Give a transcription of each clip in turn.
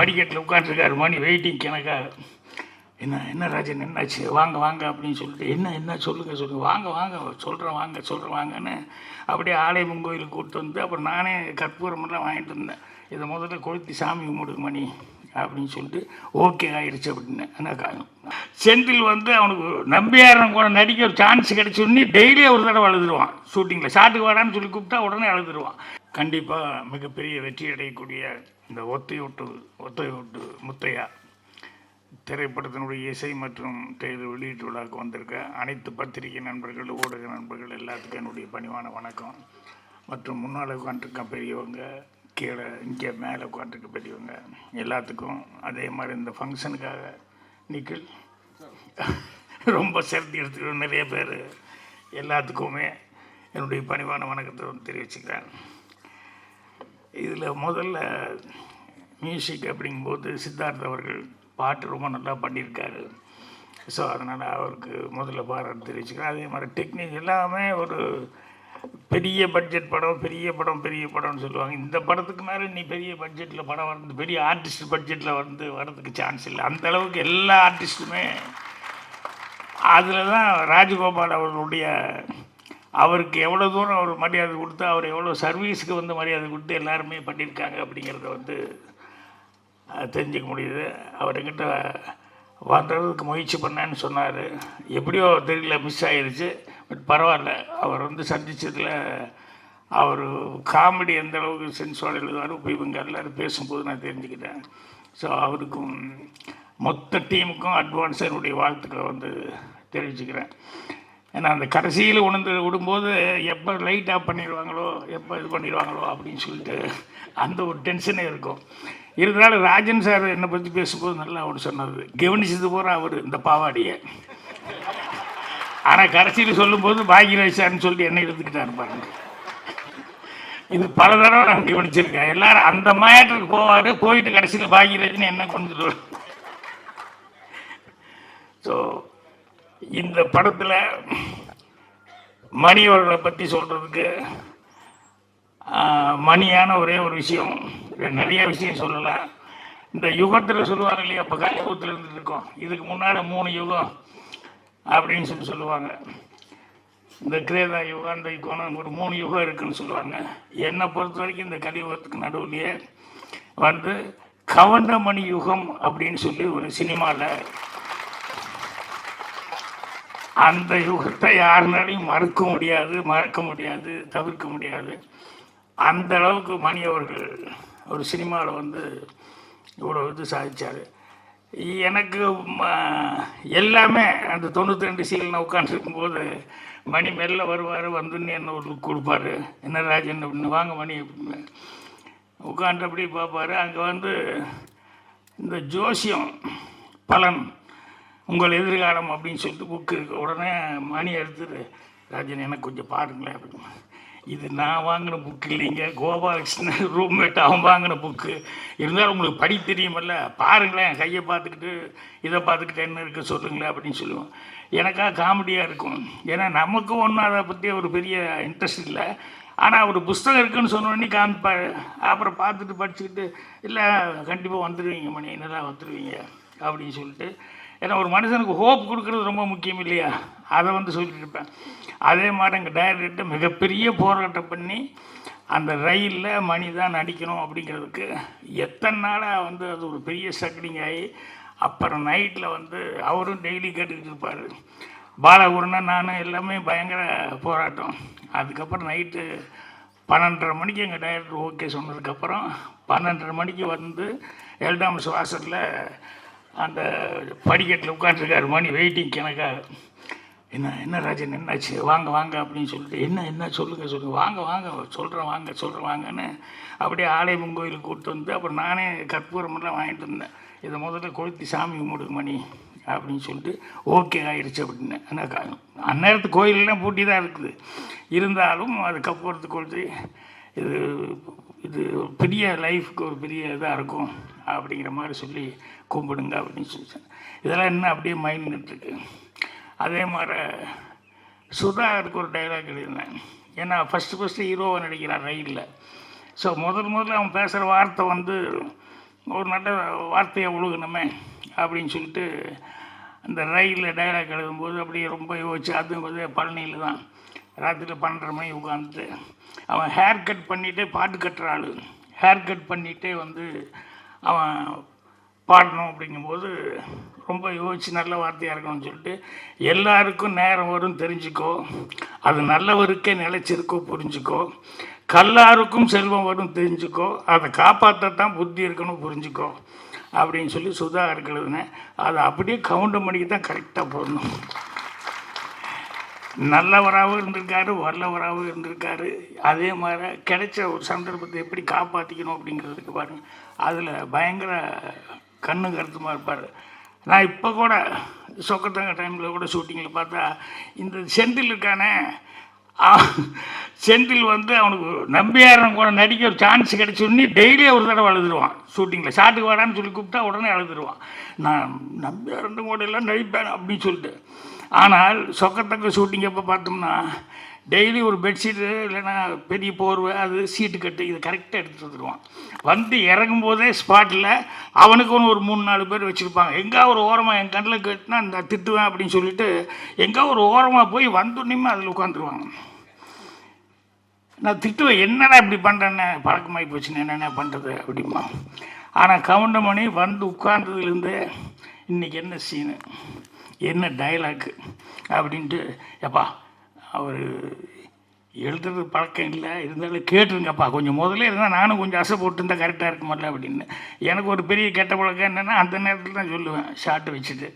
படிக்கட்டில் உட்காந்துருக்காரு, மணி வெயிட்டிங் எனக்காக. என்ன ராஜன் என்னாச்சு, வாங்க வாங்க அப்படின்னு சொல்லிட்டு, என்ன சொல்லுங்கள் வாங்க வாங்க சொல்கிறேன் வாங்கன்னு அப்படியே ஆலயம் கோயிலுக்கு கூப்பிட்டு வந்து, அப்புறம் நானே கற்பூரமெல்லாம் வாங்கிட்டு வந்தேன். இதை முதல்ல கொளுத்தி சாமி கும்பிடுங்க மணி அப்படின்னு சொல்லிட்டு ஓகே ஆயிடுச்சு அப்படின்னு. ஆனால் செந்தில் வந்து அவனுக்கு நம்பியாரன் கூட நடிக்க ஒரு சான்ஸ் கிடைச்சோடனே டெய்லி ஒரு தடவை அழுதுருவான். ஷூட்டிங்கில் ஷாட்டுக்கு வாடான்னு சொல்லி கூப்பிட்டா உடனே அழுதுருவான். கண்டிப்பாக மிகப்பெரிய வெற்றி அடையக்கூடிய இந்த ஒத்தையோட்டு முத்தையா திரைப்படத்தினுடைய இசை மற்றும் ட்ரெய்லர் வெளியீட்டு விழாவுக்கு வந்திருக்க அனைத்து பத்திரிகை நண்பர்கள், ஊடக நண்பர்கள் எல்லாத்துக்கும் என்னுடைய பணிவான வணக்கம். மற்றும் முன்னால் உட்காந்துருக்க பெரியவங்க, கீழே இங்கே மேலே உட்காந்துருக்க பெரியவங்க எல்லாத்துக்கும், அதே மாதிரி இந்த ஃபங்க்ஷனுக்காக நிக்கில் ரொம்ப சிரத்தி எடுத்துக்கிற நிறைய பேர் எல்லாத்துக்குமே என்னுடைய பணிவான வணக்கத்தை தெரிவிச்சுக்கிறேன். இதில் முதல்ல மியூசிக் அப்படிங்கும்போது சித்தார்த் அவர்கள் பாட்டு ரொம்ப நல்லா பண்ணியிருக்காரு. ஸோ அதனால் அவருக்கு முதல்ல பாராட்டு தெரிவிச்சுக்கிறேன். அதே மாதிரி டெக்னிக் எல்லாமே ஒரு பெரிய பட்ஜெட் படம், பெரிய படம்னு சொல்லுவாங்க. இந்த படத்துக்கு மேலே நீ பெரிய பட்ஜெட்டில் படம் வந்து பெரிய ஆர்டிஸ்ட் பட்ஜெட்டில் வரதுக்கு சான்ஸ் இல்லை. அந்தளவுக்கு எல்லா ஆர்டிஸ்ட்டுமே அதில் தான் ராஜகோபால் அவர்களுடைய அவருக்கு எவ்வளோ தூரம் அவர் மரியாதை கொடுத்து, அவர் எவ்வளோ சர்வீஸுக்கு வந்து மரியாதை கொடுத்து எல்லாருமே பண்ணியிருக்காங்க அப்படிங்கிறத வந்து தெரிஞ்சுக்க முடியுது. அவர்கிட்ட வர்றதுக்கு முயற்சி பண்ணேன்னு சொன்னார். எப்படியோ தெரியல, மிஸ் ஆகிடுச்சு. பட் பரவாயில்ல, அவர் வந்து சந்தித்ததில் அவர் காமெடி எந்த அளவுக்கு சென்ஸோடு எழுதுவார் இப்போ இவங்க எல்லோரும் பேசும்போது நான் தெரிஞ்சுக்கிட்டேன். ஸோ அவருக்கும் மொத்த டீமுக்கும் அட்வான்ஸாக என்னுடைய வாழ்த்துக்களை வந்து தெரிவிச்சுக்கிறேன். ஏன்னா அந்த கடைசியில் உணர்ந்து விடும்போது எப்போ லைட் ஆஃப் பண்ணிடுவாங்களோ, எப்போ இது பண்ணிடுவாங்களோ அப்படின்னு சொல்லிட்டு அந்த ஒரு டென்ஷனே இருக்கும். இருந்தாலும் ராஜன் சார் என்னை பற்றி பேசும்போது நல்லா அவர் சொன்னது கவனிச்சது போகிற அவர் இந்த பாவாடியை. ஆனால் கடைசியில் சொல்லும்போது பாக்யராஜ் சார்னு சொல்லி என்னை எடுத்துக்கிட்டாரு பாருங்க. இது பல தடவை நான் கவனிச்சிருக்கேன். எல்லாரும் அந்த மேட்டருக்கு போவார், போயிட்டு கடைசியில் பாக்யராஜ்னு என்ன கொண்டு. ஸோ இந்த படத்தில் மணி அவர்களை பற்றி சொல்கிறதுக்கு மணியான ஒரே ஒரு விஷயம், நிறைய விஷயம் சொல்லலாம். இந்த யுகத்தில் சொல்லுவாங்க இல்லையா, இப்போ கலியுகத்தில் இருந்துட்டு இருக்கோம், இதுக்கு முன்னாடி 3 யுகம் அப்படின்னு சொல்லுவாங்க. இந்த கிரேதா யுகம், அந்த யுகம், ஒரு 3 யுகம் இருக்குதுன்னு சொல்லுவாங்க. என்னை பொறுத்த வரைக்கும் இந்த கலியுகத்துக்கு நடுவுலையே வந்து கவண்டமணி யுகம் அப்படின்னு சொல்லி ஒரு சினிமாவில் அந்த யுகத்தை யாருனாலையும் மறக்க முடியாது, தவிர்க்க முடியாது. அந்த அளவுக்கு மணி அவர்கள் ஒரு சினிமாவில் வந்து இவ்வளோ இது சாதித்தார். எனக்கு எல்லாமே அந்த 92 சீல் நான் உட்காந்துருக்கும்போது மணி மெல்ல வருவார், வந்துன்னு என்ன ஒரு கொடுப்பார், என்ன ராஜன் அப்படின்னு, வாங்க மணி அப்படின்னு உட்காந்து அப்படி பார்ப்பார். அங்கே வந்து இந்த ஜோசியம் பலன் உங்கள் எதிர்காலம் அப்படின்னு சொல்லிட்டு புக்கு இருக்கு. உடனே மணி எடுத்துட்டு, ராஜன் எனக்கு கொஞ்சம் பாருங்களேன் அப்படின்னு. இது நான் வாங்கின புக்கு இல்லைங்க, கோபாலகிருஷ்ணன் ரூம்மேட் அவன் வாங்கின புக்கு. இருந்தாலும் உங்களுக்கு படி தெரியுமல்ல, பாருங்களேன், கையை பார்த்துக்கிட்டு இதை பார்த்துக்கிட்டு என்ன இருக்குது சொல்லுங்களேன் அப்படின்னு சொல்லுவோம். எனக்காக காமெடியாக இருக்கும். ஏன்னா நமக்கும் ஒன்றும் அதை பற்றி ஒரு பெரிய இன்ட்ரெஸ்ட் இல்லை. ஆனால் ஒரு புஸ்தகம் இருக்குதுன்னு சொன்னோடனே காமிப்பார். அப்புறம் பார்த்துட்டு படிச்சுக்கிட்டு, இல்லை கண்டிப்பாக வந்துடுவீங்க மணி, நல்லா வந்துடுவீங்க அப்படின்னு சொல்லிட்டு. ஏன்னா ஒரு மனுஷனுக்கு ஹோப் கொடுக்குறது ரொம்ப முக்கியம் இல்லையா, அதை வந்து சொல்லிட்டு இருப்பேன். அதே மாதிரி எங்கள் டைரக்டர்கிட்ட மிகப்பெரிய போராட்டம் பண்ணி அந்த ரயிலில் மணி தான் நடிக்கணும் அப்படிங்கிறதுக்கு எத்தனை நாளாக வந்து அது ஒரு பெரிய ஸ்ட்ரகிளிங் ஆகி, அப்புறம் நைட்டில் வந்து அவரும் டெய்லி கேட்டுக்கிட்டு இருப்பார். பாலகுருன்னா நானும் எல்லாமே பயங்கர போராட்டம். அதுக்கப்புறம் நைட்டு 12:30 மணிக்கு எங்கள் டைரக்டர் ஓகே சொன்னதுக்கப்புறம் 12:30 மணிக்கு வந்து எல்டாம்ஸ் வாசலில் அந்த படிக்கட்டில் உட்காந்துருக்காரு, மணி வெயிட்டிங் எனக்காக. என்ன ராஜன் என்னாச்சு, வாங்க வாங்க அப்படின்னு சொல்லிட்டு, என்ன சொல்லுங்கள் வாங்க சொல்கிறேன் வாங்கன்னு அப்படியே ஆலயம் கோயிலுக்கு கூப்பிட்டு வந்து, அப்புறம் நானே கற்பூரமெல்லாம் வாங்கிட்டு வந்தேன். இதை முதல்ல கொளுத்தி சாமி கும்பிடுங்க மணி அப்படின்னு சொல்லிட்டு ஓகே ஆயிடுச்சு அப்படின்னு. ஆனால் அந்நேரத்து கோயிலெலாம் பூட்டி தான் இருக்குது. இருந்தாலும் அது கற்பூரத்துக்கு கொளுத்தி இது பெரிய லைஃப்க்கு ஒரு பெரிய இதாக இருக்கும் அப்படிங்கிற மாதிரி சொல்லி கும்பிடுங்க அப்படின்னு சொல்லிட்டேன். இதெல்லாம் இன்னும் அப்படியே மைண்ட் நின்றுருக்கு. அதே மாதிரி சுதாகருக்கு ஒரு டைலாக் எழுதினேன். ஏன்னா ஃபஸ்ட்டு ஹீரோவை நடிக்கிறான் ரயிலில். ஸோ முதல்ல அவன் பேசுகிற வார்த்தை வந்து ஒரு நல்ல வார்த்தையை ஒழுகணுமே அப்படின்னு சொல்லிட்டு அந்த ரயிலில் டைலாக் எழுதும்போது அப்படியே ரொம்ப யோசிச்சு, அது வந்து பழனியில் தான் ராத்திரியில் 12:30 மணி உட்காந்துட்டு அவன் ஹேர் கட் பண்ணிகிட்டே பாட்டு கட்டுற ஆள், ஹேர் கட் பண்ணிகிட்டே வந்து அவன் பாடணும் அப்படிங்கும்போது ரொம்ப யோசித்து நல்ல வார்த்தையாக இருக்கணும்னு சொல்லிட்டு, எல்லாருக்கும் நேரம் வரும் தெரிஞ்சுக்கோ, அது நல்லவருக்கே நிலைச்சிருக்கோ புரிஞ்சுக்கோ, கல்லாருக்கும் செல்வம் வரும் தெரிஞ்சுக்கோ, அதை காப்பாற்றத்தான் புத்தி இருக்கணும் புரிஞ்சுக்கோ அப்படின்னு சொல்லி சுதா எழுதுனேன். அதை அப்படியே கவுண்டர் மணிக்கு தான் கரெக்டாக போடணும். நல்லவராகவும் இருந்திருக்காரு, வல்லவராகவும் இருந்திருக்காரு. அதே மாதிரி கிடைச்ச ஒரு சந்தர்ப்பத்தை எப்படி காப்பாற்றிக்கணும் அப்படிங்கிறதுக்கு பாருங்கள், அதில் பயங்கர கண்ணு கருத்துமாக இருப்பார். நான் இப்போ கூட சொக்கத்தங்க டைமில் கூட ஷூட்டிங்கில் பார்த்தா இந்த செந்தில் இருக்கானே, செந்தில் வந்து அவனுக்கு நம்பியாரன் கூட நடிக்க ஒரு சான்ஸ் கிடைச்சோடனே டெய்லி ஒரு தடவை அழுதுருவான். ஷூட்டிங்கில் ஷாட்டுக்கு வாடான்னு சொல்லி கூப்பிட்டா உடனே அழுதுருவான். நான் நம்பியாரன் கூட எல்லாம் நடிப்பேன் அப்படின்னு சொல்லிட்டு. ஆனால் சொக்கத்தக்க ஷூட்டிங் எப்போ பார்த்தோம்னா டெய்லி ஒரு பெட்ஷீட்டு இல்லைன்னா பெரிய போர்வை, அது சீட்டு கட்டு, இது கரெக்டாக எடுத்துகிட்டு வந்துடுவான். வந்து இறங்கும் போதே ஸ்பாட்டில் அவனுக்கு ஒரு 3-4 பேர் வச்சுருப்பாங்க. எங்கே ஒரு ஓரமாக என் கண்ணில் கட்டினா இந்த திட்டுவேன் அப்படின்னு சொல்லிட்டு எங்கே ஒரு ஓரமாக போய் வந்தோடனேயுமே அதில் உட்காந்துருவாங்க. நான் திட்டுவேன், என்னடா இப்படி பண்ணுறேன்னு, பழக்கமாகி போச்சுன்னு என்னென்ன பண்ணுறது அப்படிமா. ஆனால் கவுண்டமணி வந்து உட்கார்ந்ததுலேருந்து இன்றைக்கி என்ன சீனு, என்ன டைலாக்கு அப்படின்ட்டு, எப்பா அவர் எழுதுறது பழக்கம் இல்லை, இருந்தாலும் கேட்டுருங்கப்பா, கொஞ்சம் முதல்ல இருந்தால் நானும் கொஞ்சம் அசை போட்டுருந்தால் கரெக்டாக இருக்குமில்ல அப்படின்னு. எனக்கு ஒரு பெரிய கெட்ட பழக்கம் என்னென்னா, அந்த நேரத்தில் தான் சொல்லுவேன் ஷார்ட்டு வச்சுட்டு.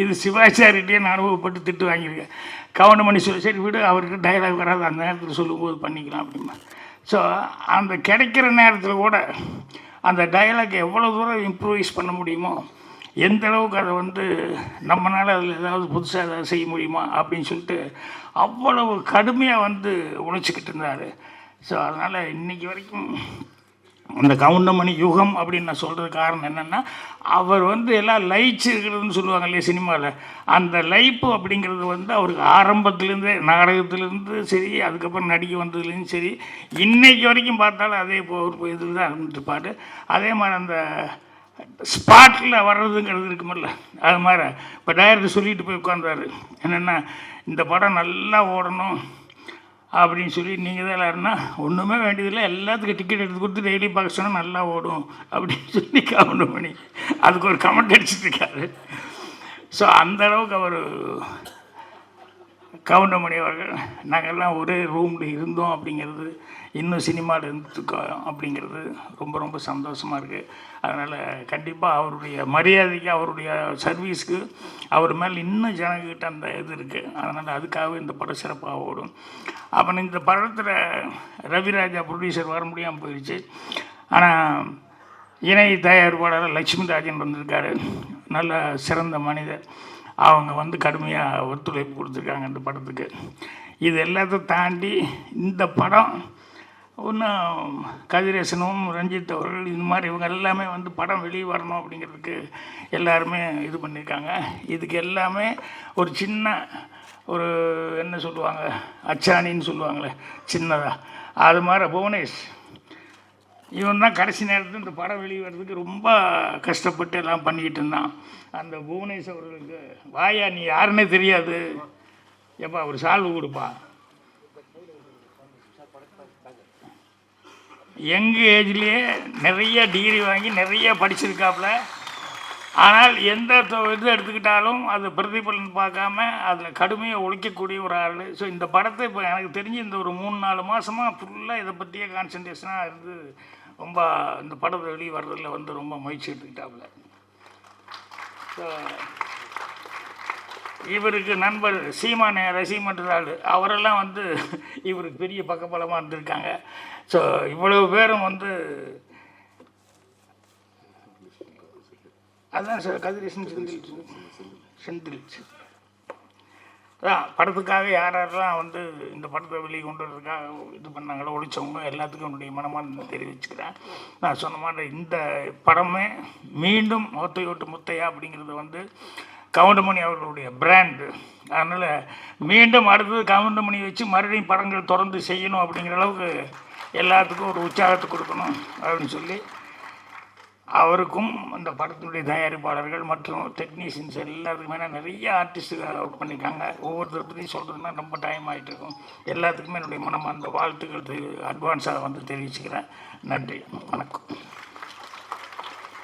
இது சிவாச்சாரிகிட்டே நான் அனுபவப்பட்டு திட்டு வாங்கியிருக்கேன். கவுண்டமணி சொல்லி, சரி விடு, அவர்கிட்ட டைலாக் வராது, அந்த நேரத்தில் சொல்லும்போது பண்ணிக்கலாம் அப்படிமா. ஸோ அந்த கிடைக்கிற நேரத்தில் கூட அந்த டைலாக் எவ்வளோ தூரம் இம்ப்ரூவைஸ் பண்ண முடியுமோ, எந்த அளவுக்கு அதை வந்து நம்மளால் அதில் ஏதாவது புதுசாக ஏதாவது செய்ய முடியுமா அப்படின்னு சொல்லிட்டு அவ்வளவு கடுமையாக வந்து உழைச்சிக்கிட்டு இருந்தார். ஸோ அதனால் இன்றைக்கி வரைக்கும் அந்த கவுண்டமணி யுகம் அப்படின்னு நான் சொல்கிறது காரணம் என்னென்னா, அவர் வந்து எல்லாம் லயிச்சு இருக்கிறதுன்னு சொல்லுவாங்க இல்லையா சினிமாவில், அந்த லைப்பு அப்படிங்கிறது வந்து அவருக்கு ஆரம்பத்துலேருந்தே நாடகத்துலேருந்து சரி, அதுக்கப்புறம் நடிக்க வந்ததுலேருந்து சரி, இன்றைக்கி வரைக்கும் பார்த்தாலும் அதே ஒரு இதில் தான் இருந்துட்டுப்பார். அதே மாதிரி அந்த ஸ்பாட்டில் வர்றதுங்கிறது இருக்குமில்ல, அது மாதிரி இப்போ டைரக்டர் சொல்லிட்டு போய் உட்காந்தாரு என்னென்னா, இந்த படம் நல்லா ஓடணும் அப்படின்னு சொல்லி நீங்கள் தான் எல்லாருன்னா ஒன்றுமே வேண்டியதில்லை, எல்லாத்துக்கும் டிக்கெட் எடுத்து கொடுத்து டெய்லி பார்க்க சொன்னால் நல்லா ஓடும் அப்படின்னு சொல்லி கவுண்ட் பண்ணி அதுக்கு ஒரு கமெண்ட் அடிச்சுட்ருக்காரு. ஸோ அந்தளவுக்கு அவர் கவுண்டமணி அவர்கள் நாங்கள்லாம் ஒரே ரூமில் இருந்தோம் அப்படிங்கிறது, இன்னும் சினிமாவில் இருந்துருக்கோம் அப்படிங்கிறது ரொம்ப ரொம்ப சந்தோஷமாக இருக்குது. அதனால் கண்டிப்பாக அவருடைய மரியாதைக்கு, அவருடைய சர்வீஸ்க்கு அவர் மேலே இன்னும் ஜனங்கிட்ட அந்த இது இருக்குது. அதனால் அதுக்காகவே இந்த படம் சிறப்பாக ஓடும். அப்புறம் இந்த படத்தில் ரவிராஜா ப்ரொடியூசர் வர முடியாமல் போயிடுச்சு. ஆனால் இணை தயாரிப்பாளர் லட்சுமி ராஜன் வந்திருக்காரு, நல்ல சிறந்த மனிதர். அவங்க வந்து கடுமையாக ஒத்துழைப்பு கொடுத்துருக்காங்க இந்த படத்துக்கு. இது எல்லாத்தையும் தாண்டி இந்த படம் இன்னும் கதிரேசனும் ரஞ்சித் அவர்கள் இந்த மாதிரி இவங்க எல்லாமே வந்து படம் வெளியே வரணும் அப்படிங்கிறதுக்கு எல்லாருமே இது பண்ணியிருக்காங்க. இதுக்கு எல்லாமே ஒரு சின்ன ஒரு என்ன சொல்லுவாங்க, அச்சாணின்னு சொல்லுவாங்களே சின்னதாக, அது மாதிரி புவனேஷ் இவன் தான் கடைசி நேரத்தில் இந்த படம் வெளியே வர்றதுக்கு ரொம்ப கஷ்டப்பட்டு எல்லாம் பண்ணிக்கிட்டு இருந்தான். அந்த புவனேஷ் அவர்களுக்கு, வாயா நீ யாருன்னே தெரியாது, எப்பா ஒரு சால்வு கொடுப்பா, யங் ஏஜ்லேயே நிறைய டிகிரி வாங்கி நிறைய படிச்சிருக்காப்புல. ஆனால் எந்த இது எடுத்துக்கிட்டாலும் அது பிரதிபலன் பார்க்காம அதில் கடுமையாக உழைக்கக்கூடிய ஒரு ஆள். ஸோ இந்த படத்தை இப்போ எனக்கு தெரிஞ்சு இந்த ஒரு 3-4 மாதமாக ஃபுல்லாக இதை பற்றியே கான்சன்ட்ரேஷனாக இருந்து ரொம்ப இந்த படத்தை வெளியே வர்றதில் வந்து ரொம்ப முயற்சி எடுத்துக்கிட்டாப்புல. ஸோ இவருக்கு நண்பர் சீமானே ரசிகமன்றாள் அவரெல்லாம் வந்து இவருக்கு பெரிய பக்கபலமாக இருந்திருக்காங்க. ஸோ இவ்வளவு பேரும் வந்து அதுதான் சார் கதிரேசன் செந்தில் அதான் படத்துக்காக யாரெல்லாம் வந்து இந்த படத்தை வெளியே கொண்டு வரதுக்காக இது பண்ணாங்களோ, ஒழிச்சவங்க எல்லாத்துக்கும் என்னுடைய மனமார்ந்த தெரிவிச்சுக்கிறேன். நான் சொன்ன மாதிரி இந்த படமே மீண்டும் முத்தையோட்டு முத்தையா அப்படிங்கிறது வந்து கவுண்டமணி அவர்களுடைய பிராண்டு. அதனால் மீண்டும் அடுத்தது கவுண்டமணி வச்சு மறுபடியும் படங்கள் தொடர்ந்து செய்யணும் அப்படிங்கிற அளவுக்கு எல்லாத்துக்கும் ஒரு உற்சாகத்தை கொடுக்கணும் அப்படின்னு சொல்லி அவருக்கும் இந்த படத்தினுடைய தயாரிப்பாளர்கள் மற்றும் டெக்னீஷியன்ஸ் எல்லாத்துக்குமே நிறைய ஆர்டிஸ்ட்டு ஒர்க் பண்ணியிருக்காங்க. ஒவ்வொருத்தர் பற்றியும் சொல்கிறதுனா ரொம்ப டைம் ஆகிட்டு இருக்கும். எல்லாத்துக்குமே என்னுடைய மனம் அந்த வாழ்த்துக்கள் அட்வான்ஸாக வந்து தெரிவிச்சுக்கிறேன். நன்றி, வணக்கம்.